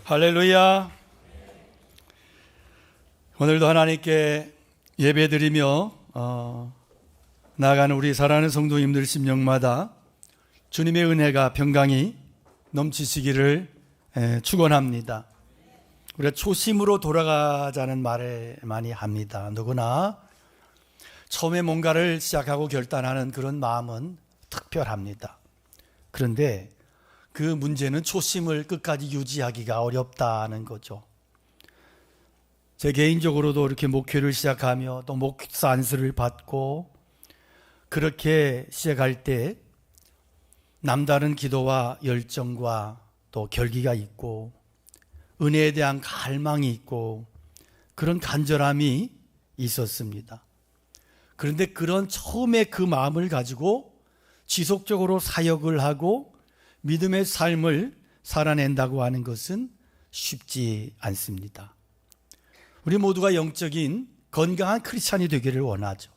할렐루야. 오늘도 하나님께 예배드리며 나아가는 우리 사랑하는 성도님들 심령마다 주님의 은혜가 평강이 넘치시기를 축원합니다. 우리가 초심으로 돌아가자는 말을 많이 합니다. 누구나 처음에 뭔가를 시작하고 결단하는 그런 마음은 특별합니다. 그런데 그 문제는 초심을 끝까지 유지하기가 어렵다는 거죠. 제 개인적으로도 이렇게 목회를 시작하며 또 목사 안수를 받고 그렇게 시작할 때 남다른 기도와 열정과 또 결기가 있고 은혜에 대한 갈망이 있고 그런 간절함이 있었습니다. 그런데 그런 처음에 그 마음을 가지고 지속적으로 사역을 하고 믿음의 삶을 살아낸다고 하는 것은 쉽지 않습니다. 우리 모두가 영적인 건강한 크리스찬이 되기를 원하죠.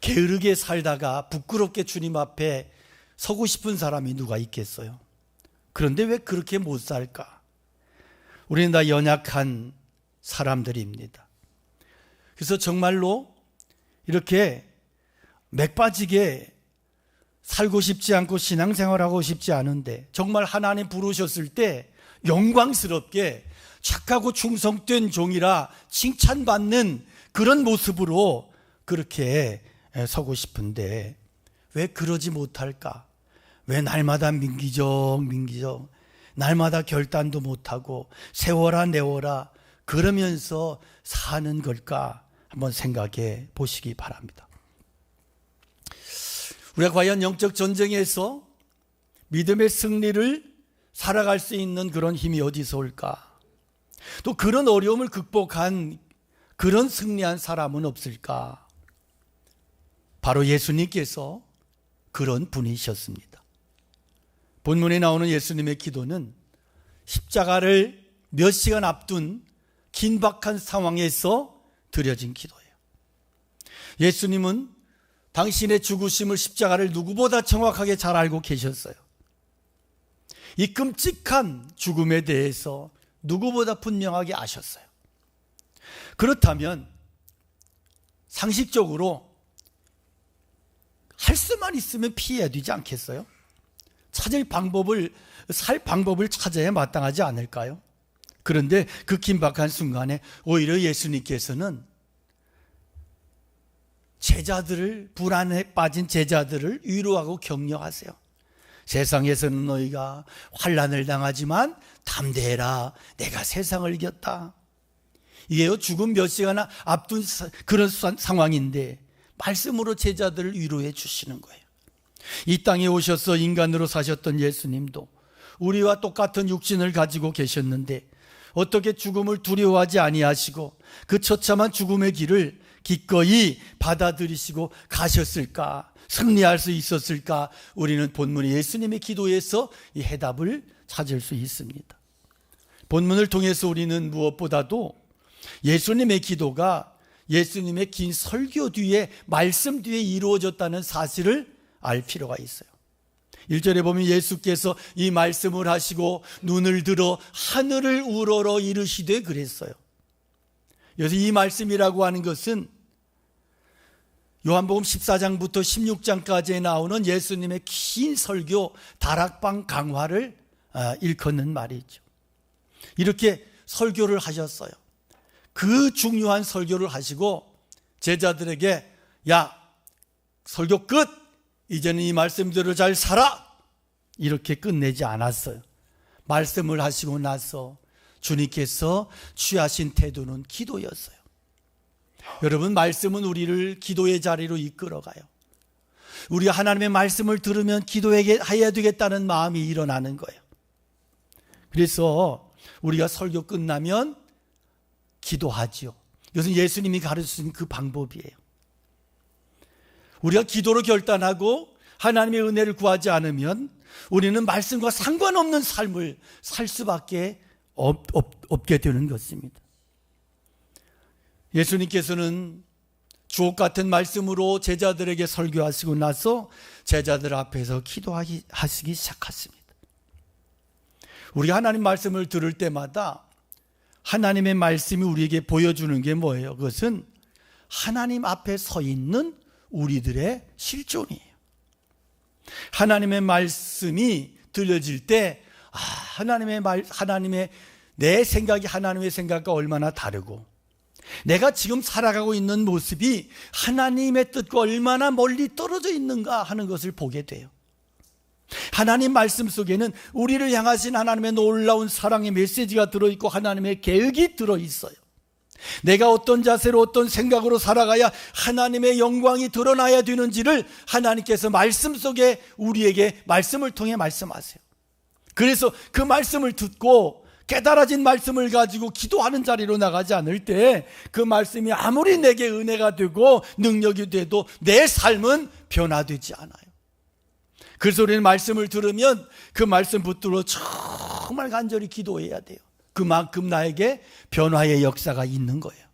게으르게 살다가 부끄럽게 주님 앞에 서고 싶은 사람이 누가 있겠어요? 그런데 왜 그렇게 못 살까? 우리는 다 연약한 사람들입니다. 그래서 정말로 이렇게 맥 빠지게 살고 싶지 않고 신앙생활하고 싶지 않은데 정말 하나님 부르셨을 때 영광스럽게 착하고 충성된 종이라 칭찬받는 그런 모습으로 그렇게 서고 싶은데 왜 그러지 못할까? 왜 날마다 민기적 날마다 결단도 못하고 세워라 내워라 그러면서 사는 걸까? 한번 생각해 보시기 바랍니다. 우리가 과연 영적 전쟁에서 믿음의 승리를 살아갈 수 있는 그런 힘이 어디서 올까? 또 그런 어려움을 극복한 그런 승리한 사람은 없을까? 바로 예수님께서 그런 분이셨습니다. 본문에 나오는 예수님의 기도는 십자가를 몇 시간 앞둔 긴박한 상황에서 드려진 기도예요. 예수님은 당신의 죽으심을 십자가를 누구보다 정확하게 잘 알고 계셨어요. 이 끔찍한 죽음에 대해서 누구보다 분명하게 아셨어요. 그렇다면 상식적으로 할 수만 있으면 피해야 되지 않겠어요? 살 방법을 찾아야 마땅하지 않을까요? 그런데 그 긴박한 순간에 오히려 예수님께서는 제자들을, 불안에 빠진 제자들을 위로하고 격려하세요. 세상에서는 너희가 환난을 당하지만 담대해라. 내가 세상을 이겼다. 이게요, 죽음 몇 시간 앞둔 그런 상황인데 말씀으로 제자들을 위로해 주시는 거예요. 이 땅에 오셔서 인간으로 사셨던 예수님도 우리와 똑같은 육신을 가지고 계셨는데 어떻게 죽음을 두려워하지 아니하시고 그 처참한 죽음의 길을 기꺼이 받아들이시고 가셨을까? 승리할 수 있었을까? 우리는 본문의 예수님의 기도에서 이 해답을 찾을 수 있습니다. 본문을 통해서 우리는 무엇보다도 예수님의 기도가 예수님의 긴 설교 뒤에 말씀 뒤에 이루어졌다는 사실을 알 필요가 있어요. 1절에 보면 예수께서 이 말씀을 하시고 눈을 들어 하늘을 우러러 이르시되 그랬어요. 그래서 이 말씀이라고 하는 것은 요한복음 14장부터 16장까지에 나오는 예수님의 긴 설교 다락방 강화를 일컫는 말이죠. 이렇게 설교를 하셨어요. 그 중요한 설교를 하시고 제자들에게 야, 설교 끝! 이제는 이 말씀대로 잘 살아! 이렇게 끝내지 않았어요. 말씀을 하시고 나서 주님께서 취하신 태도는 기도였어요. 여러분, 말씀은 우리를 기도의 자리로 이끌어가요. 우리가 하나님의 말씀을 들으면 기도해야 되겠다는 마음이 일어나는 거예요. 그래서 우리가 설교 끝나면 기도하지요. 이것은 예수님이 가르치신 그 방법이에요. 우리가 기도로 결단하고 하나님의 은혜를 구하지 않으면 우리는 말씀과 상관없는 삶을 살 수밖에 없게 되는 것입니다. 예수님께서는 주옥 같은 말씀으로 제자들에게 설교하시고 나서 제자들 앞에서 기도하시기 시작했습니다. 우리가 하나님 말씀을 들을 때마다 하나님의 말씀이 우리에게 보여주는 게 뭐예요? 그것은 하나님 앞에 서 있는 우리들의 실존이에요. 하나님의 말씀이 들려질 때 하나님의 내 생각이 하나님의 생각과 얼마나 다르고 내가 지금 살아가고 있는 모습이 하나님의 뜻과 얼마나 멀리 떨어져 있는가 하는 것을 보게 돼요. 하나님 말씀 속에는 우리를 향하신 하나님의 놀라운 사랑의 메시지가 들어있고 하나님의 계획이 들어있어요. 내가 어떤 자세로 어떤 생각으로 살아가야 하나님의 영광이 드러나야 되는지를 하나님께서 말씀 속에 우리에게 말씀을 통해 말씀하세요. 그래서 그 말씀을 듣고 깨달아진 말씀을 가지고 기도하는 자리로 나가지 않을 때 그 말씀이 아무리 내게 은혜가 되고 능력이 돼도 내 삶은 변화되지 않아요. 그래서 우리는 말씀을 들으면 그 말씀 붙들어 정말 간절히 기도해야 돼요. 그만큼 나에게 변화의 역사가 있는 거예요.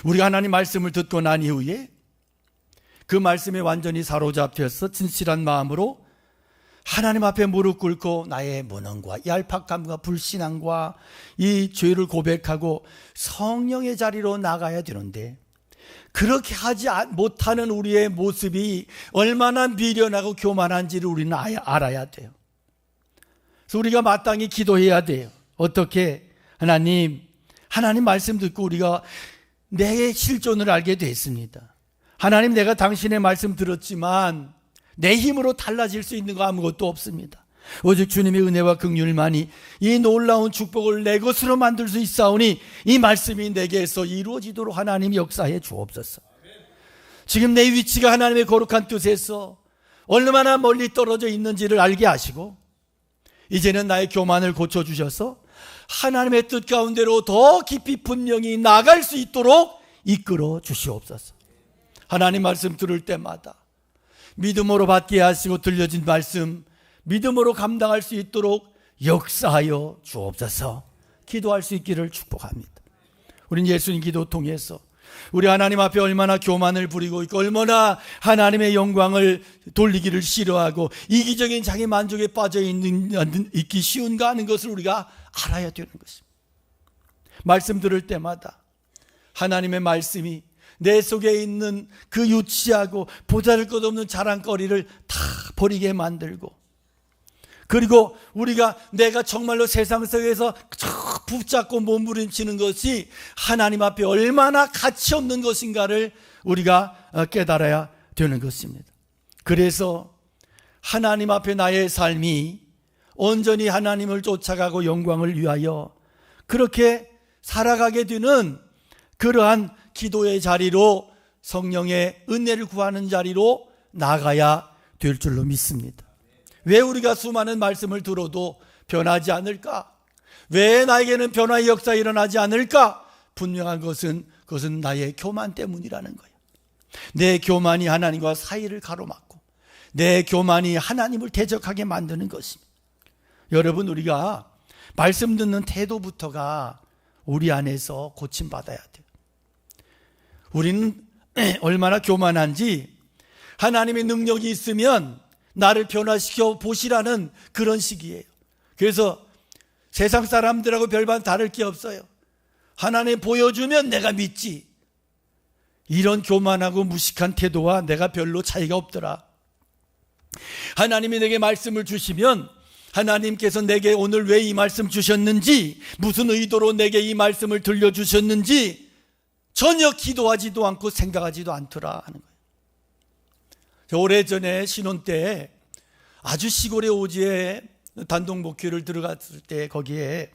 우리가 하나님 말씀을 듣고 난 이후에 그 말씀에 완전히 사로잡혀서 진실한 마음으로 하나님 앞에 무릎 꿇고 나의 무능과 얄팍함과 불신앙과 이 죄를 고백하고 성령의 자리로 나가야 되는데 그렇게 하지 못하는 우리의 모습이 얼마나 미련하고 교만한지를 우리는 알아야 돼요. 그래서 우리가 마땅히 기도해야 돼요. 어떻게? 하나님 말씀 듣고 우리가 내 실존을 알게 됐습니다. 하나님, 내가 당신의 말씀 들었지만 내 힘으로 달라질 수 있는 거 아무것도 없습니다. 오직 주님의 은혜와 긍휼만이 이 놀라운 축복을 내 것으로 만들 수 있사오니 이 말씀이 내게서 이루어지도록 하나님 역사해 주옵소서. 지금 내 위치가 하나님의 거룩한 뜻에서 얼마나 멀리 떨어져 있는지를 알게 하시고 이제는 나의 교만을 고쳐주셔서 하나님의 뜻 가운데로 더 깊이 분명히 나갈 수 있도록 이끌어 주시옵소서. 하나님 말씀 들을 때마다 믿음으로 받게 하시고 들려진 말씀 믿음으로 감당할 수 있도록 역사하여 주옵소서. 기도할 수 있기를 축복합니다. 우리는 예수님 기도 통해서 우리 하나님 앞에 얼마나 교만을 부리고 있고 얼마나 하나님의 영광을 돌리기를 싫어하고 이기적인 자기 만족에 빠져 있기 쉬운가 하는 것을 우리가 알아야 되는 것입니다. 말씀 들을 때마다 하나님의 말씀이 내 속에 있는 그 유치하고 보잘것없는 자랑거리를 다 버리게 만들고 그리고 우리가 내가 정말로 세상 속에서 붙잡고 몸부림치는 것이 하나님 앞에 얼마나 가치 없는 것인가를 우리가 깨달아야 되는 것입니다. 그래서 하나님 앞에 나의 삶이 온전히 하나님을 쫓아가고 영광을 위하여 그렇게 살아가게 되는 그러한 기도의 자리로 성령의 은혜를 구하는 자리로 나가야 될 줄로 믿습니다. 왜 우리가 수많은 말씀을 들어도 변하지 않을까? 왜 나에게는 변화의 역사가 일어나지 않을까? 분명한 것은 그것은 나의 교만 때문이라는 거예요. 내 교만이 하나님과 사이를 가로막고 내 교만이 하나님을 대적하게 만드는 것입니다. 여러분, 우리가 말씀 듣는 태도부터가 우리 안에서 고침받아야 돼요. 우리는 얼마나 교만한지 하나님의 능력이 있으면 나를 변화시켜 보시라는 그런 시기예요. 그래서 세상 사람들하고 별반 다를 게 없어요. 하나님 보여주면 내가 믿지. 이런 교만하고 무식한 태도와 내가 별로 차이가 없더라. 하나님이 내게 말씀을 주시면 하나님께서 내게 오늘 왜 이 말씀 주셨는지, 무슨 의도로 내게 이 말씀을 들려주셨는지 전혀 기도하지도 않고 생각하지도 않더라 하는 거예요. 오래전에 신혼 때 아주 시골의 오지에 단독 목회를 들어갔을 때 거기에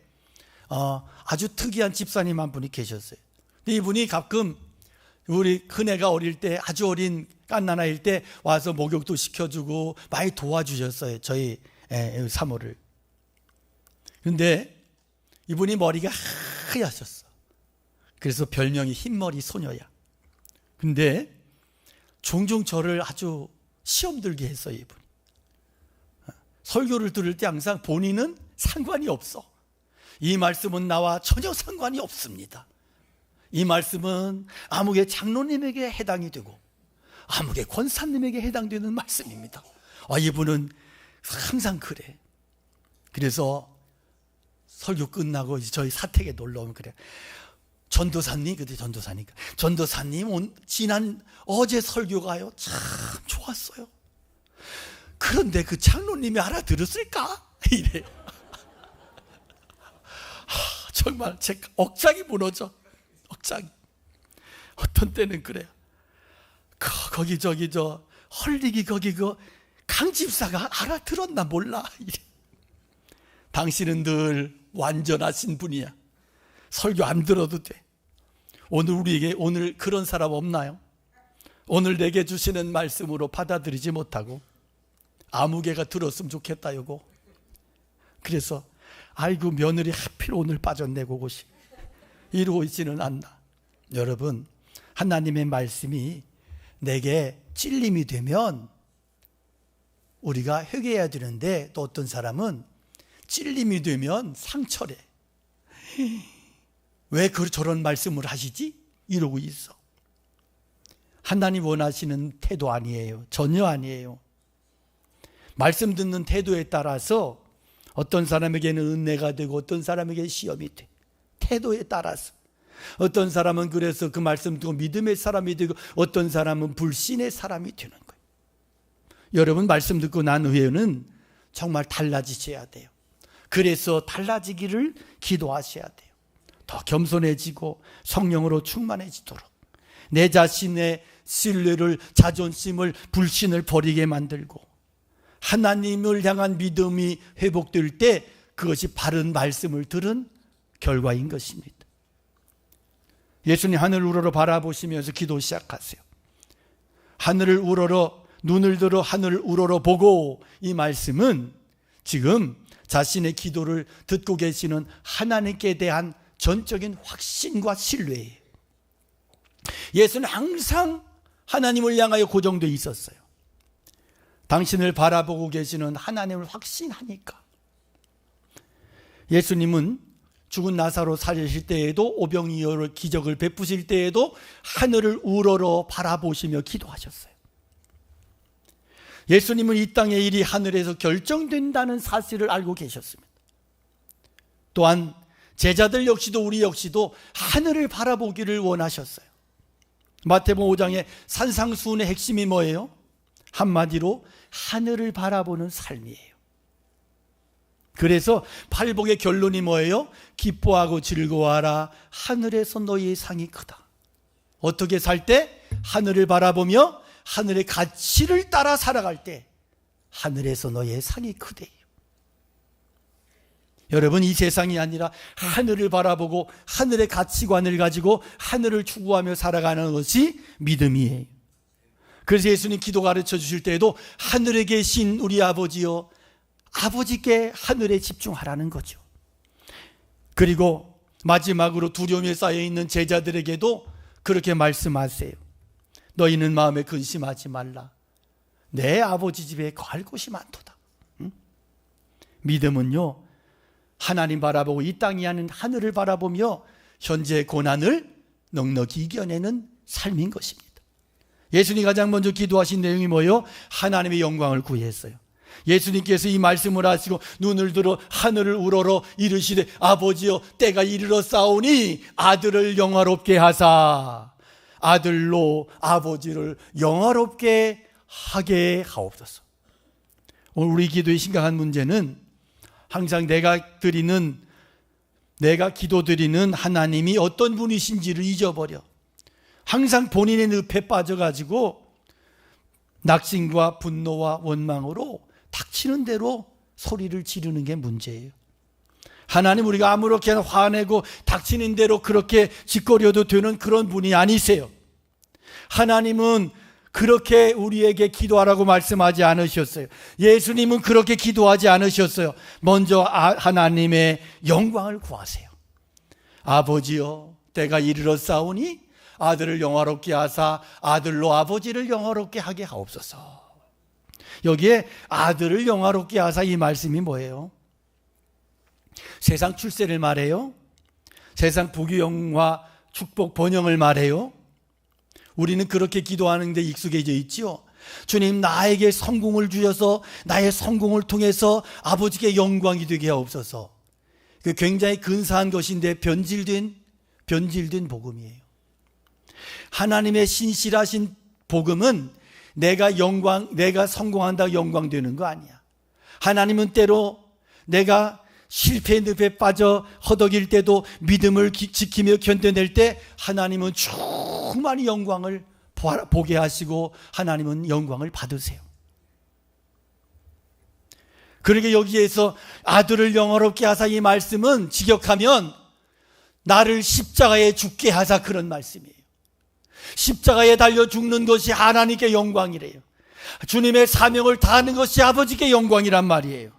아주 특이한 집사님 한 분이 계셨어요. 이분이 가끔 우리 큰애가 어릴 때 아주 어린 깐나나일 때 와서 목욕도 시켜주고 많이 도와주셨어요. 저희 사모를. 그런데 이분이 머리가 하얗셨어. 그래서 별명이 흰머리 소녀야. 근데 종종 저를 아주 시험 들게 했어요. 이분. 설교를 들을 때 항상 본인은 상관이 없어. 이 말씀은 나와 전혀 상관이 없습니다. 이 말씀은 아무개 장로님에게 해당이 되고 아무개 권사님에게 해당되는 말씀입니다. 이분은 항상 그래. 그래서 설교 끝나고 저희 사택에 놀러 오면 그래. 전도사님, 그때 전도사니까. 전도사님, 어제 설교가요, 참 좋았어요. 그런데 그 장로님이 알아들었을까? 이래. 정말 제 억장이 무너져. 억장이. 어떤 때는 그래요. 거기 헐리기 거기 강 집사가 알아들었나 몰라. 이래. 당신은 늘 완전하신 분이야. 설교 안 들어도 돼. 오늘 그런 사람 없나요? 오늘 내게 주시는 말씀으로 받아들이지 못하고 아무 개가 들었으면 좋겠다 요거. 그래서 아이고 며느리 하필 오늘 빠졌네 그것이. 이러고 있지는 않나. 여러분, 하나님의 말씀이 내게 찔림이 되면 우리가 회개해야 되는데, 또 어떤 사람은 찔림이 되면 상처래. 왜 저런 말씀을 하시지? 이러고 있어. 하나님 원하시는 태도 아니에요. 전혀 아니에요. 말씀 듣는 태도에 따라서 어떤 사람에게는 은혜가 되고 어떤 사람에게는 시험이 돼. 태도에 따라서. 어떤 사람은 그래서 그 말씀 듣고 믿음의 사람이 되고 어떤 사람은 불신의 사람이 되는 거예요. 여러분, 말씀 듣고 난 후에는 정말 달라지셔야 돼요. 그래서 달라지기를 기도하셔야 돼요. 더 겸손해지고 성령으로 충만해지도록 내 자신의 신뢰를, 자존심을, 불신을 버리게 만들고 하나님을 향한 믿음이 회복될 때 그것이 바른 말씀을 들은 결과인 것입니다. 예수님 하늘 우러러 바라보시면서 기도 시작하세요. 하늘을 우러러, 눈을 들어 하늘을 우러러 보고, 이 말씀은 지금 자신의 기도를 듣고 계시는 하나님께 대한 전적인 확신과 신뢰예요. 예수는 항상 하나님을 향하여 고정되어 있었어요. 당신을 바라보고 계시는 하나님을 확신하니까. 예수님은 죽은 나사로 살리실 때에도, 오병이어를 기적을 베푸실 때에도 하늘을 우러러 바라보시며 기도하셨어요. 예수님은 이 땅의 일이 하늘에서 결정된다는 사실을 알고 계셨습니다. 또한 제자들 역시도, 우리 역시도 하늘을 바라보기를 원하셨어요. 마태복음 5장의 산상수훈의 핵심이 뭐예요? 한마디로 하늘을 바라보는 삶이에요. 그래서 팔복의 결론이 뭐예요? 기뻐하고 즐거워하라, 하늘에서 너희의 상이 크다. 어떻게 살 때? 하늘을 바라보며 하늘의 가치를 따라 살아갈 때 하늘에서 너희의 상이 크대요. 여러분, 이 세상이 아니라 하늘을 바라보고 하늘의 가치관을 가지고 하늘을 추구하며 살아가는 것이 믿음이에요. 그래서 예수님 기도 가르쳐 주실 때에도 하늘에 계신 우리 아버지여, 아버지께 하늘에 집중하라는 거죠. 그리고 마지막으로 두려움에 쌓여있는 제자들에게도 그렇게 말씀하세요. 너희는 마음에 근심하지 말라. 내 아버지 집에 거할 곳이 많도다. 믿음은요, 하나님 바라보고 이 땅이 아닌 하늘을 바라보며 현재의 고난을 넉넉히 이겨내는 삶인 것입니다. 예수님이 가장 먼저 기도하신 내용이 뭐예요? 하나님의 영광을 구했어요. 예수님께서 이 말씀을 하시고 눈을 들어 하늘을 우러러 이르시되 아버지여, 때가 이르러 싸우니 아들을 영화롭게 하사 아들로 아버지를 영화롭게 하게 하옵소서. 오늘 우리 기도의 심각한 문제는 항상 내가 기도드리는 하나님이 어떤 분이신지를 잊어버려 항상 본인의 늪에 빠져가지고 낙심과 분노와 원망으로 닥치는 대로 소리를 지르는 게 문제예요. 하나님, 우리가 아무렇게나 화내고 닥치는 대로 그렇게 짓거려도 되는 그런 분이 아니세요. 하나님은 그렇게 우리에게 기도하라고 말씀하지 않으셨어요. 예수님은 그렇게 기도하지 않으셨어요. 먼저 하나님의 영광을 구하세요. 아버지여, 때가 이르러 싸우니 아들을 영화롭게 하사 아들로 아버지를 영화롭게 하게 하옵소서. 여기에 아들을 영화롭게 하사, 이 말씀이 뭐예요? 세상 출세를 말해요? 세상 부귀영화 축복 번영을 말해요? 우리는 그렇게 기도하는 데 익숙해져 있죠. 주님, 나에게 성공을 주셔서 나의 성공을 통해서 아버지께 영광이 되게 하옵소서. 그 굉장히 근사한 것인데 변질된 복음이에요. 하나님의 신실하신 복음은 내가 성공한다고 영광되는 거 아니야. 하나님은 때로 내가 실패의 늪에 빠져 허덕일 때도 믿음을 지키며 견뎌낼 때 하나님은 충만히 영광을 보게 하시고 하나님은 영광을 받으세요. 그러게 여기에서 아들을 영화롭게 하사, 이 말씀은 직역하면 나를 십자가에 죽게 하사, 그런 말씀이에요. 십자가에 달려 죽는 것이 하나님께 영광이래요. 주님의 사명을 다하는 것이 아버지께 영광이란 말이에요.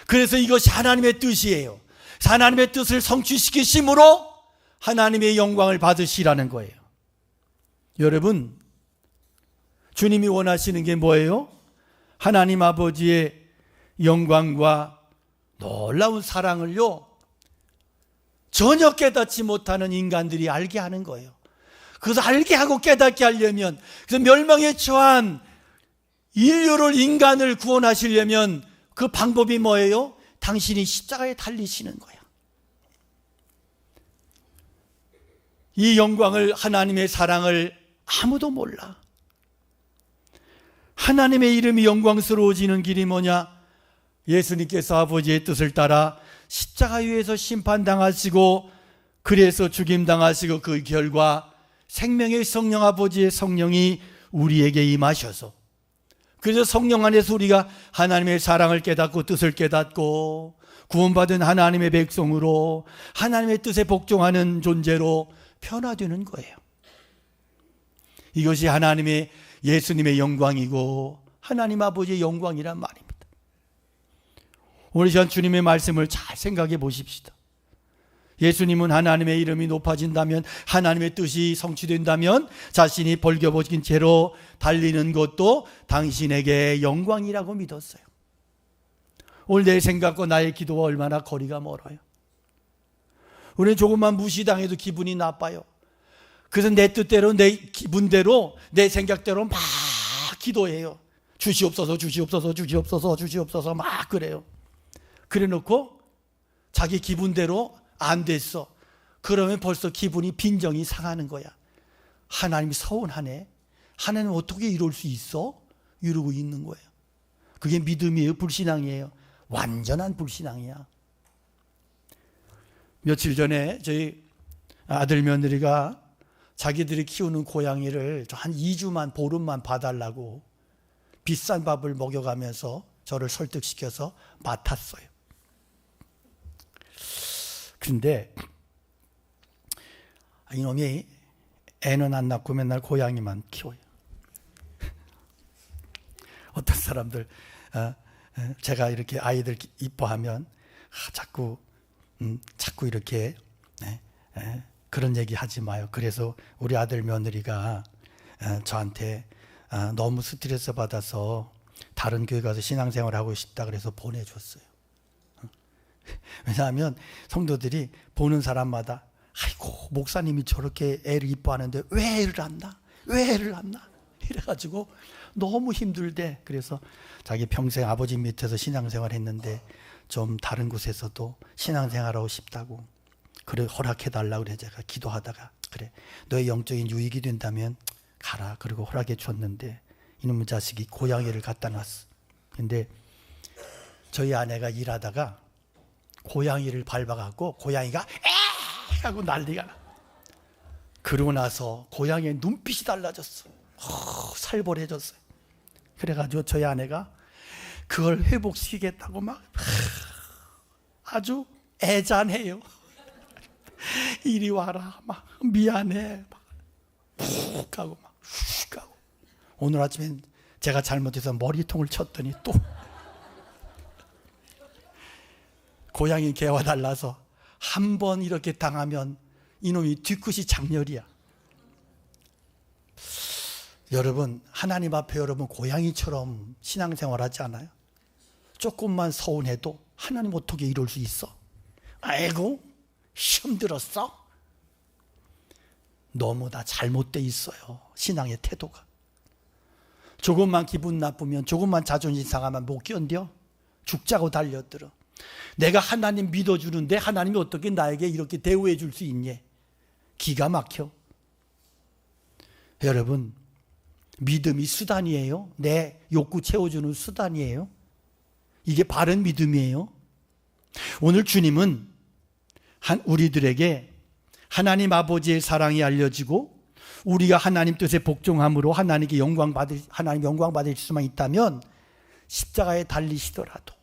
그래서 이것이 하나님의 뜻이에요. 하나님의 뜻을 성취시키심으로 하나님의 영광을 받으시라는 거예요. 여러분, 주님이 원하시는 게 뭐예요? 하나님 아버지의 영광과 놀라운 사랑을요, 전혀 깨닫지 못하는 인간들이 알게 하는 거예요. 그래서 알게 하고 깨닫게 하려면, 그래서 멸망에 처한 인간을 구원하시려면 그 방법이 뭐예요? 당신이 십자가에 달리시는 거야. 이 영광을, 하나님의 사랑을 아무도 몰라. 하나님의 이름이 영광스러워지는 길이 뭐냐? 예수님께서 아버지의 뜻을 따라 십자가 위에서 심판당하시고, 그래서 죽임당하시고, 그 결과 생명의 성령, 아버지의 성령이 우리에게 임하셔서, 그래서 성령 안에서 우리가 하나님의 사랑을 깨닫고 뜻을 깨닫고 구원받은 하나님의 백성으로 하나님의 뜻에 복종하는 존재로 변화되는 거예요. 이것이 하나님의, 예수님의 영광이고 하나님 아버지의 영광이란 말입니다. 오늘 시간 주님의 말씀을 잘 생각해 보십시다. 예수님은 하나님의 이름이 높아진다면, 하나님의 뜻이 성취된다면 자신이 벌겨벗긴 채로 달리는 것도 당신에게 영광이라고 믿었어요. 오늘 내 생각과 나의 기도와 얼마나 거리가 멀어요. 우리는 조금만 무시당해도 기분이 나빠요. 그래서 내 뜻대로, 내 기분대로, 내 생각대로 막 기도해요. 주시옵소서, 주시옵소서, 주시옵소서, 주시옵소서 막 그래요. 그래 놓고 자기 기분대로 안 됐어. 그러면 벌써 기분이, 빈정이 상하는 거야. 하나님이 서운하네. 하나님 어떻게 이럴 수 있어? 이러고 있는 거예요. 그게 믿음이에요? 불신앙이에요? 완전한 불신앙이야. 며칠 전에 저희 아들 며느리가 자기들이 키우는 고양이를 한 2주만, 보름만 봐달라고 비싼 밥을 먹여가면서 저를 설득시켜서 맡았어요. 근데 이놈이 애는 안 낳고 맨날 고양이만 키워요. 어떤 사람들, 제가 이렇게 아이들 이뻐하면 자꾸 이렇게 그런 얘기 하지 마요. 그래서 우리 아들 며느리가 저한테 너무 스트레스 받아서 다른 교회 가서 신앙생활 하고 싶다 그래서 보내줬어요. 왜냐하면 성도들이 보는 사람마다 아이고, 목사님이 저렇게 애를 이뻐하는데 왜 애를 안 낳아? 왜 애를 안 낳아? 이래가지고 너무 힘들대. 그래서 자기 평생 아버지 밑에서 신앙생활 했는데 좀 다른 곳에서도 신앙생활하고 싶다고, 그래 허락해달라고 그래. 제가 기도하다가 그래, 너의 영적인 유익이 된다면 가라. 그리고 허락해 줬는데 이놈의 자식이 고양이를 갖다 놨어. 근데 저희 아내가 일하다가 고양이를 밟아갖고 고양이가 에 하고 난리가 나. 그러고 나서 고양이의 눈빛이 달라졌어. 살벌해졌어요. 그래가지고 저희 아내가 그걸 회복시키겠다고 막 아주 애잔해요. 이리 와라, 막 미안해, 막 푹 하고 막 슉 하고. 오늘 아침엔 제가 잘못해서 머리통을 쳤더니 또 고양이 개와 달라서 한 번 이렇게 당하면 이놈이 뒤끝이 장렬이야. 여러분, 하나님 앞에 여러분 고양이처럼 신앙생활 하지 않아요? 조금만 서운해도 하나님 어떻게 이럴 수 있어? 아이고, 시험 들었어? 너무 다 잘못돼 있어요, 신앙의 태도가. 조금만 기분 나쁘면, 조금만 자존심 상하면 못 견뎌. 죽자고 달려들어. 내가 하나님 믿어주는데 하나님이 어떻게 나에게 이렇게 대우해 줄 수 있니? 기가 막혀. 여러분, 믿음이 수단이에요? 내 욕구 채워주는 수단이에요? 이게 바른 믿음이에요? 오늘 주님은 우리들에게 하나님 아버지의 사랑이 알려지고 우리가 하나님 뜻에 복종함으로 하나님 영광 받을 수만 있다면 십자가에 달리시더라도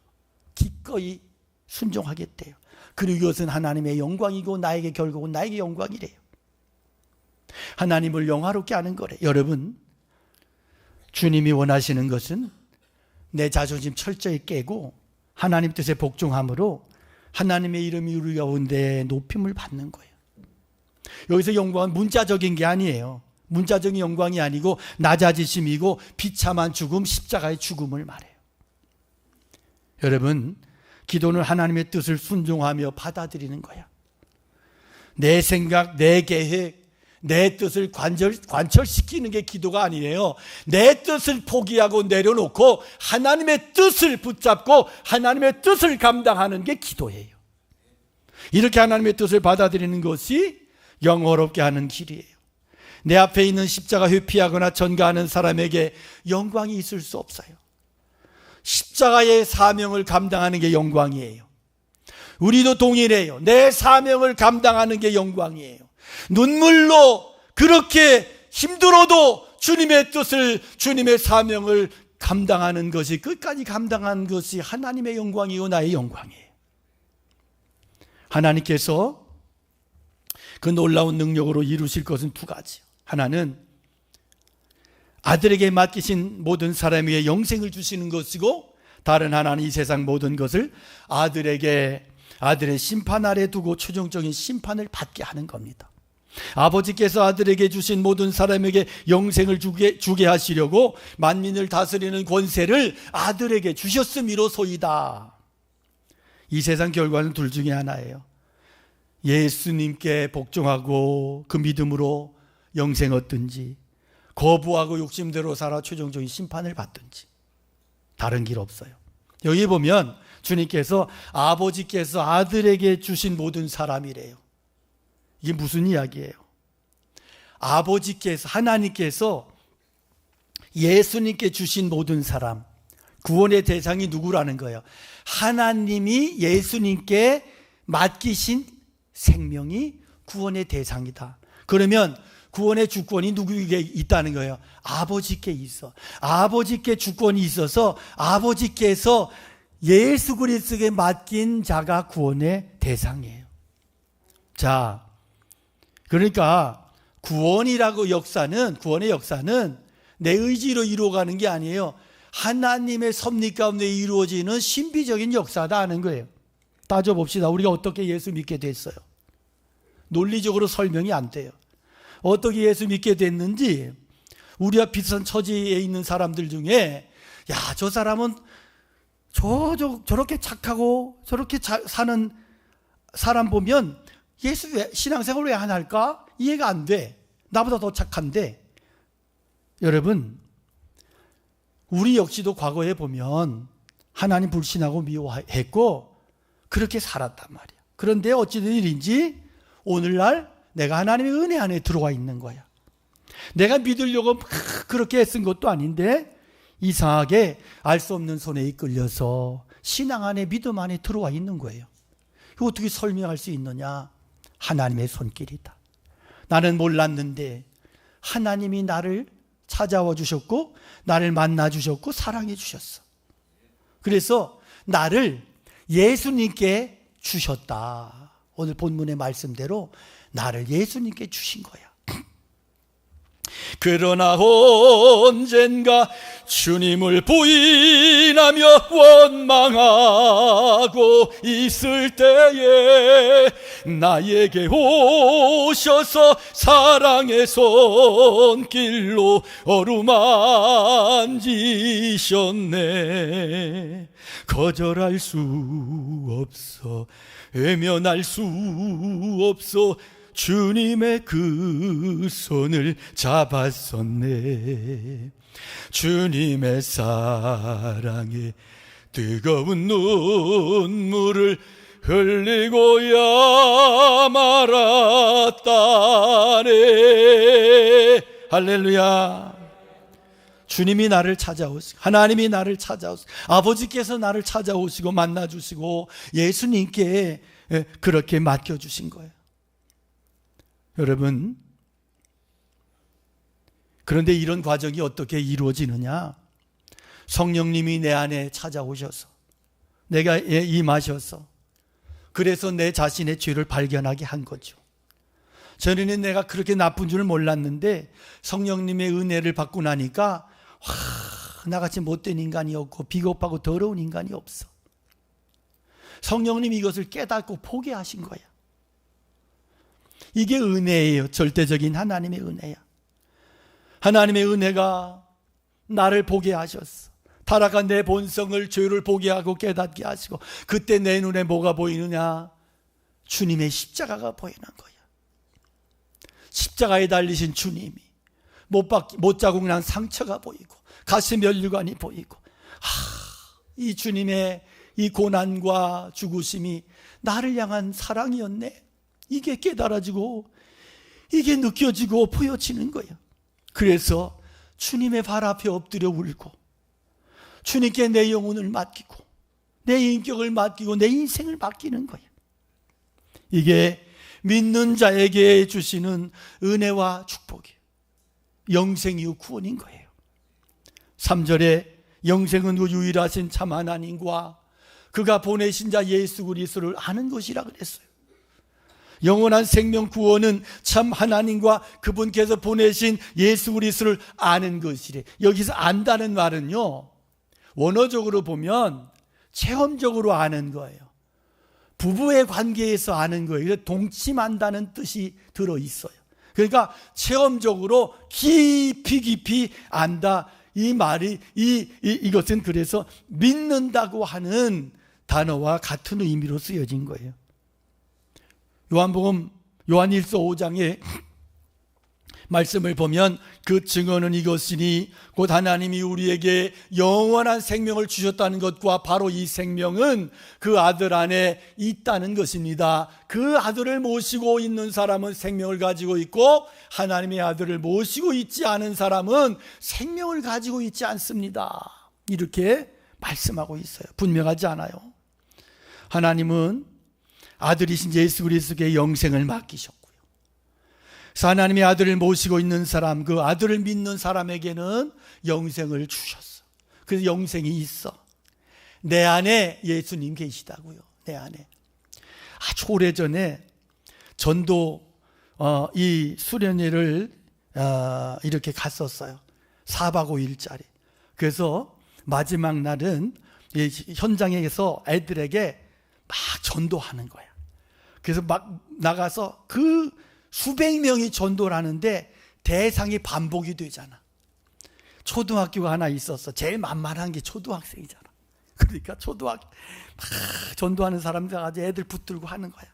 기꺼이 순종하겠대요. 그리고 이것은 하나님의 영광이고 나에게 결국은 나에게 영광이래요. 하나님을 영화롭게 하는 거래. 여러분, 주님이 원하시는 것은 내 자존심 철저히 깨고 하나님 뜻에 복종함으로 하나님의 이름이 우리 가운데 높임을 받는 거예요. 여기서 영광은 문자적인 게 아니에요. 문자적인 영광이 아니고 낮아지심이고 비참한 죽음, 십자가의 죽음을 말해요. 여러분, 기도는 하나님의 뜻을 순종하며 받아들이는 거야. 내 생각, 내 계획, 내 뜻을 관철시키는 게 기도가 아니에요. 내 뜻을 포기하고 내려놓고 하나님의 뜻을 붙잡고 하나님의 뜻을 감당하는 게 기도예요. 이렇게 하나님의 뜻을 받아들이는 것이 영화롭게 하는 길이에요. 내 앞에 있는 십자가 회피하거나 전가하는 사람에게 영광이 있을 수 없어요. 십자가의 사명을 감당하는 게 영광이에요. 우리도 동일해요. 내 사명을 감당하는 게 영광이에요. 눈물로 그렇게 힘들어도 주님의 뜻을, 주님의 사명을 감당하는 것이, 끝까지 감당한 것이 하나님의 영광이요 나의 영광이에요. 하나님께서 그 놀라운 능력으로 이루실 것은 두 가지. 하나는 아들에게 맡기신 모든 사람에게 영생을 주시는 것이고, 다른 하나는 이 세상 모든 것을 아들의 심판 아래 두고 최종적인 심판을 받게 하는 겁니다. 아버지께서 아들에게 주신 모든 사람에게 영생을 주게 하시려고 만민을 다스리는 권세를 아들에게 주셨음이로소이다. 이 세상 결과는 둘 중에 하나예요. 예수님께 복종하고 그 믿음으로 영생 얻든지, 거부하고 욕심대로 살아 최종적인 심판을 받든지. 다른 길 없어요. 여기 보면 주님께서 아버지께서 아들에게 주신 모든 사람이래요. 이게 무슨 이야기예요? 아버지께서, 하나님께서 예수님께 주신 모든 사람, 구원의 대상이 누구라는 거예요? 하나님이 예수님께 맡기신 생명이 구원의 대상이다. 그러면 구원의 주권이 누구에게 있다는 거예요? 아버지께 있어. 아버지께 주권이 있어서 아버지께서 예수 그리스도에게 맡긴 자가 구원의 대상이에요. 자, 그러니까 구원의 역사는 내 의지로 이루어가는 게 아니에요. 하나님의 섭리 가운데 이루어지는 신비적인 역사다 하는 거예요. 따져봅시다. 우리가 어떻게 예수 믿게 됐어요? 논리적으로 설명이 안 돼요. 어떻게 예수 믿게 됐는지, 우리와 비슷한 처지에 있는 사람들 중에, 야, 저 사람은 저렇게 착하고 저렇게 사는 사람 보면 신앙생활 왜 안 할까? 이해가 안 돼. 나보다 더 착한데. 여러분, 우리 역시도 과거에 보면 하나님 불신하고 미워했고 그렇게 살았단 말이야. 그런데 어찌된 일인지 오늘날 내가 하나님의 은혜 안에 들어와 있는 거야. 내가 믿으려고 그렇게 애쓴 것도 아닌데 이상하게 알 수 없는 손에 이끌려서 신앙 안에, 믿음 안에 들어와 있는 거예요. 이거 어떻게 설명할 수 있느냐? 하나님의 손길이다. 나는 몰랐는데 하나님이 나를 찾아와 주셨고 나를 만나 주셨고 사랑해 주셨어. 그래서 나를 예수님께 주셨다. 오늘 본문의 말씀대로 나를 예수님께 주신 거야. 그러나 언젠가 주님을 부인하며 원망하고 있을 때에 나에게 오셔서 사랑의 손길로 어루만지셨네. 거절할 수 없어, 외면할 수 없어, 주님의 그 손을 잡았었네. 주님의 사랑에 뜨거운 눈물을 흘리고야 말았다네. 할렐루야. 주님이 나를 찾아오시고, 하나님이 나를 찾아오시고, 아버지께서 나를 찾아오시고 만나주시고 예수님께 그렇게 맡겨주신 거예요. 여러분, 그런데 이런 과정이 어떻게 이루어지느냐? 성령님이 내 안에 찾아오셔서, 내가 임하셔서, 그래서 내 자신의 죄를 발견하게 한 거죠. 전에는 내가 그렇게 나쁜 줄 몰랐는데 성령님의 은혜를 받고 나니까 나같이 못된 인간이 없고 비겁하고 더러운 인간이 없어. 성령님이 이것을 깨닫고 보게 하신 거야. 이게 은혜예요. 절대적인 하나님의 은혜야. 하나님의 은혜가 나를 보게 하셨어. 타락한 내 본성을, 죄를 보게 하고 깨닫게 하시고, 그때 내 눈에 뭐가 보이느냐? 주님의 십자가가 보이는 거야. 십자가에 달리신 주님이 못 자국 난 상처가 보이고 가시 면류관이 보이고, 이 주님의 이 고난과 죽으심이 나를 향한 사랑이었네. 이게 깨달아지고 이게 느껴지고 보여지는 거예요. 그래서 주님의 발 앞에 엎드려 울고 주님께 내 영혼을 맡기고 내 인격을 맡기고 내 인생을 맡기는 거예요. 이게 믿는 자에게 주시는 은혜와 축복이에요. 영생 이후 구원인 거예요. 3절에 영생은 그 유일하신 참 하나님과 그가 보내신 자 예수 그리스도를 아는 것이라 그랬어요. 영원한 생명 구원은 참 하나님과 그분께서 보내신 예수 그리스도를 아는 것이래. 여기서 안다는 말은요, 원어적으로 보면 체험적으로 아는 거예요. 부부의 관계에서 아는 거예요. 그래서 동침한다는 뜻이 들어있어요. 그러니까 체험적으로 깊이 안다. 이 말이 이것은 그래서 믿는다고 하는 단어와 같은 의미로 쓰여진 거예요. 요한복음 요한일서 5장에 말씀을 보면 그 증언은 이것이니 곧 하나님이 우리에게 영원한 생명을 주셨다는 것과 바로 이 생명은 그 아들 안에 있다는 것입니다. 그 아들을 모시고 있는 사람은 생명을 가지고 있고 하나님의 아들을 모시고 있지 않은 사람은 생명을 가지고 있지 않습니다. 이렇게 말씀하고 있어요. 분명하지 않아요? 하나님은 아들이신 예수 그리스도께 영생을 맡기셨고요. 그래서 하나님의 아들을 모시고 있는 사람, 그 아들을 믿는 사람에게는 영생을 주셨어. 그래서 영생이 있어. 내 안에 예수님 계시다고요. 내 안에. 아주 오래전에 전도 이 수련회를 이렇게 갔었어요. 4박 5일짜리. 그래서 마지막 날은 현장에서 애들에게 막 전도하는 거야. 그래서 막 나가서 그 수백 명이 전도를 하는데 대상이 반복이 되잖아. 초등학교가 하나 있었어. 제일 만만한 게 초등학생이잖아. 그러니까 초등학교 막 전도하는 사람들 아주 애들 붙들고 하는 거야.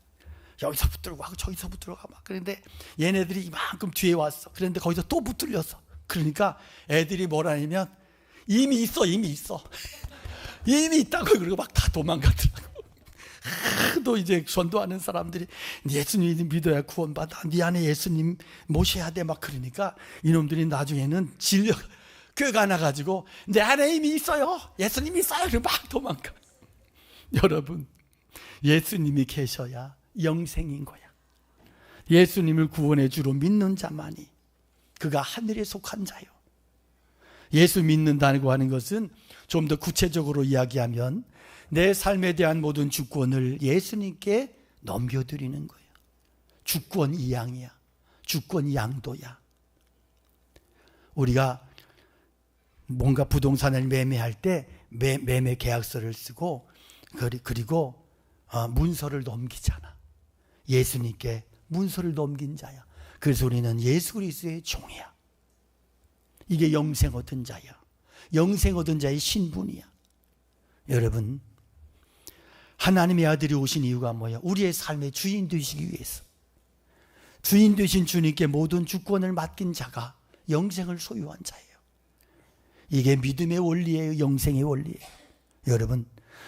여기서 붙들고 하고 저기서 붙들고 하고 막. 그런데 얘네들이 이만큼 뒤에 왔어. 그런데 거기서 또 붙들렸어. 그러니까 애들이 뭐라냐면 이미 있어. 이미 있다고. 그리고 막 다 도망가더라고. 또 이제 전도하는 사람들이 예수님 믿어야 구원받아. 네 안에 예수님 모셔야 돼. 막 그러니까 이놈들이 나중에는 질려 꾀가 나가지고 내 안에 이미 있어요. 예수님이 있어요. 그리고 막 도망가. 여러분, 예수님이 계셔야 영생인 거야. 예수님을 구원의 주로 믿는 자만이 그가 하늘에 속한 자요. 예수 믿는다고 하는 것은 좀 더 구체적으로 이야기하면 내 삶에 대한 모든 주권을 예수님께 넘겨드리는 거예요. 주권 이양이야. 주권 양도야. 우리가 뭔가 부동산을 매매할 때 매매 계약서를 쓰고 그리고 문서를 넘기잖아. 예수님께 문서를 넘긴 자야. 그래서 우리는 예수 그리스도의 종이야. 이게 영생 얻은 자야. 영생 얻은 자의 신분이야. 여러분, 하나님의 아들이 오신 이유가 뭐야? 우리의 삶의 주인 되시기 위해서. 주인 되신 주님께 모든 주권을 맡긴 자가 영생을 소유한 자예요. 이게 믿음의 원리예요. 영생의 원리예요. 여러분,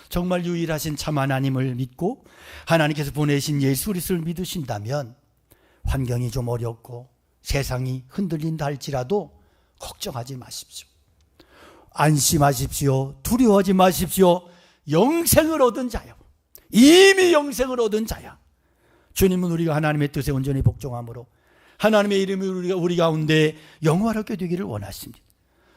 정말 유일하신 참 하나님을 믿고 하나님께서 보내신 예수 그리스도를 믿으신다면 환경이 좀 어렵고 세상이 흔들린다 할지라도 걱정하지 마십시오. 안심하십시오. 두려워하지 마십시오. 영생을 얻은 자요. 이미 영생을 얻은 자야. 주님은 우리가 하나님의 뜻에 온전히 복종함으로 하나님의 이름이 우리 가운데 영화롭게 되기를 원하십니다.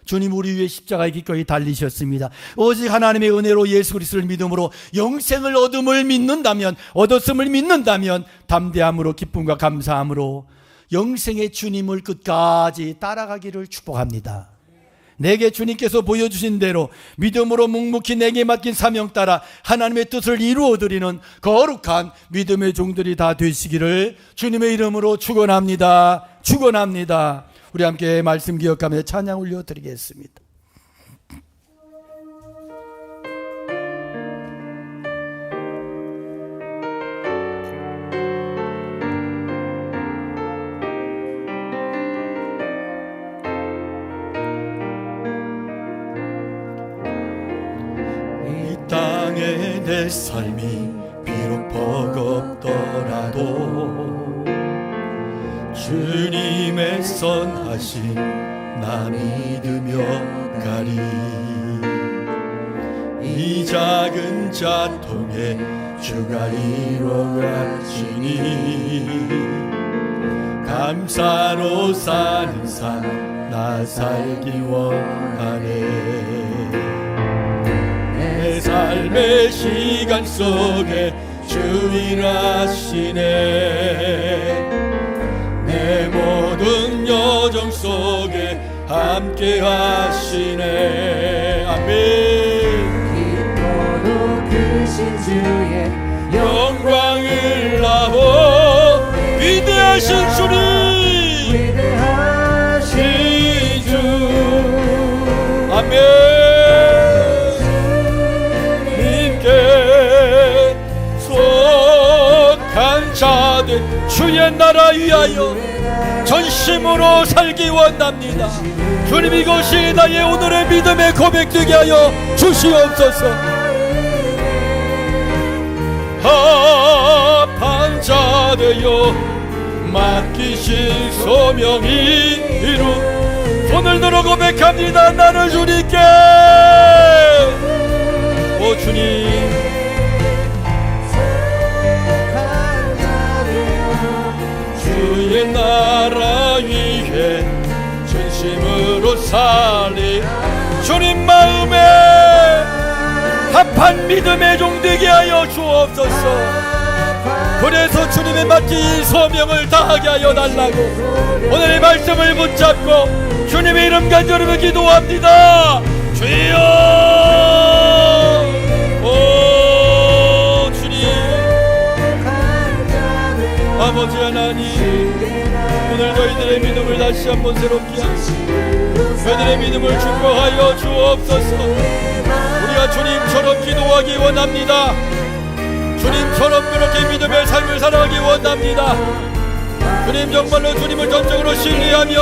주님 우리 위해 십자가에 기꺼이 달리셨습니다. 오직 하나님의 은혜로 예수 그리스도를 믿음으로 영생을 얻음을 믿는다면, 얻었음을 믿는다면 담대함으로 기쁨과 감사함으로 영생의 주님을 끝까지 따라가기를 축복합니다. 내게 주님께서 보여주신 대로 믿음으로 묵묵히 내게 맡긴 사명 따라 하나님의 뜻을 이루어드리는 거룩한 믿음의 종들이 다 되시기를 주님의 이름으로 축원합니다. 축원합니다. 우리 함께 말씀 기억하며 찬양 올려드리겠습니다. 이 땅에 내 삶이 비록 버겁더라도 주님의 선하심 나 믿으며 가리. 이 작은 자통에 주가 이뤄가시니 감사로 사는 삶 나 살기 원하네. 내 삶의 시간 속에 주 일하시네. 내 모든 여정 속에 함께 하시네. 아멘. 깊고도 크신 주의 영광을 나보 위대하신 주님, 위대하신 주. 아멘. 주님께 속한 자들 주의 나라 위하여 전심으로 살기 원합니다. 주님, 이것이 나의 오늘의 믿음의 고백되게 하여 주시옵소서. 합한 자 되어 맡기신 소명이 이루 손을 들어 고백합니다. 나는 주님께, 오 주님, 주의 나라 위해 전심으로 살리. 주님 마음에 합한 믿음의 종 되게 하여 주옵소서. 그래서 주님의 맡긴 소명을 다하게 하여 달라고 오늘의 말씀을 붙잡고 주님의 이름 간절히 기도합니다. 주여, 오 주님, 아버지 하나님, 오늘 저희들의 믿음을 다시 한번 새롭게 하시고 저희들의 믿음을 축복하여 주옵소서. 우리가 주님처럼 기도하기 원합니다. 주님처럼 그렇게 믿음의 삶을 살아가기 원합니다. 주님, 정말로 주님을 전적으로 신뢰하며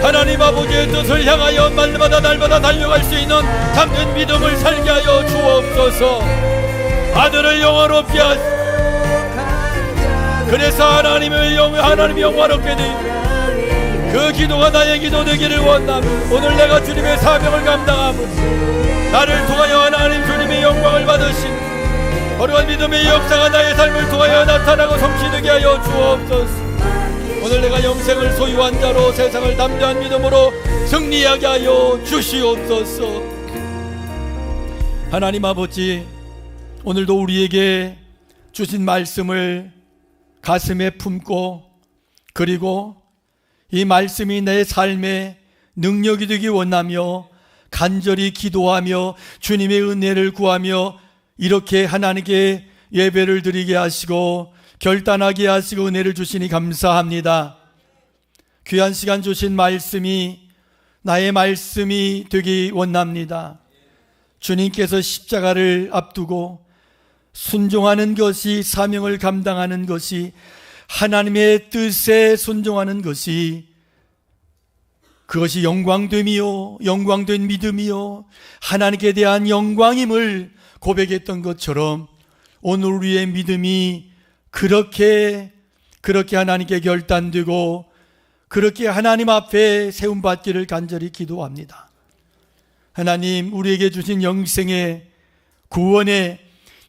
하나님 아버지의 뜻을 향하여 날마다 달려갈 수 있는 참된 믿음을 살게 하여 주옵소서. 아들을 영화롭게 하시고 그래서 하나님이 영화롭게 되고 그 기도가 나의 기도 되기를 원합니다. 오늘 내가 주님의 사명을 감당하고 나를 통하여 하나님 주님의 영광을 받으신 거룩한 믿음의 역사가 나의 삶을 통하여 나타나고 성취되게 하여 주옵소서. 오늘 내가 영생을 소유한 자로 세상을 담대한 믿음으로 승리하게 하여 주시옵소서. 하나님 아버지, 오늘도 우리에게 주신 말씀을 가슴에 품고 그리고 이 말씀이 내 삶의 능력이 되기 원하며 간절히 기도하며 주님의 은혜를 구하며 이렇게 하나님께 예배를 드리게 하시고 결단하게 하시고 은혜를 주시니 감사합니다. 귀한 시간 주신 말씀이 나의 말씀이 되기 원합니다. 주님께서 십자가를 앞두고 순종하는 것이, 사명을 감당하는 것이 하나님의 뜻에 순종하는 것이, 그것이 영광됨이요 영광된 믿음이요 하나님께 대한 영광임을 고백했던 것처럼 오늘 우리의 믿음이 그렇게 하나님께 결단되고 그렇게 하나님 앞에 세움받기를 간절히 기도합니다. 하나님, 우리에게 주신 영생의 구원의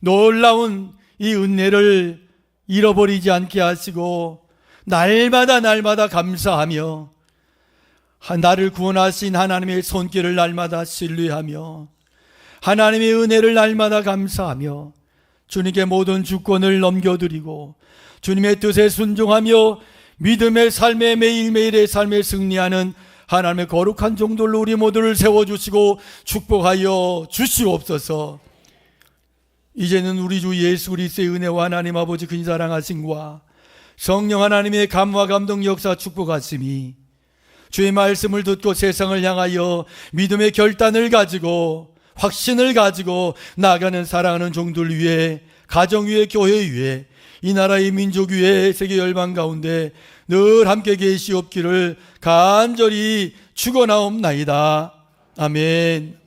놀라운 이 은혜를 잃어버리지 않게 하시고 날마다 감사하며 나를 구원하신 하나님의 손길을 날마다 신뢰하며 하나님의 은혜를 날마다 감사하며 주님께 모든 주권을 넘겨드리고 주님의 뜻에 순종하며 믿음의 삶에 매일매일의 삶에 승리하는 하나님의 거룩한 종들로 우리 모두를 세워주시고 축복하여 주시옵소서. 이제는 우리 주 예수 그리스도의 은혜와 하나님 아버지 큰 사랑하심과 성령 하나님의 감화 감동 역사 축복하심이 주의 말씀을 듣고 세상을 향하여 믿음의 결단을 가지고 확신을 가지고 나아가는 사랑하는 종들 위해, 가정 위에, 교회 위에, 이 나라의 민족 위에, 세계 열방 가운데 늘 함께 계시옵기를 간절히 축원하옵나이다. 아멘.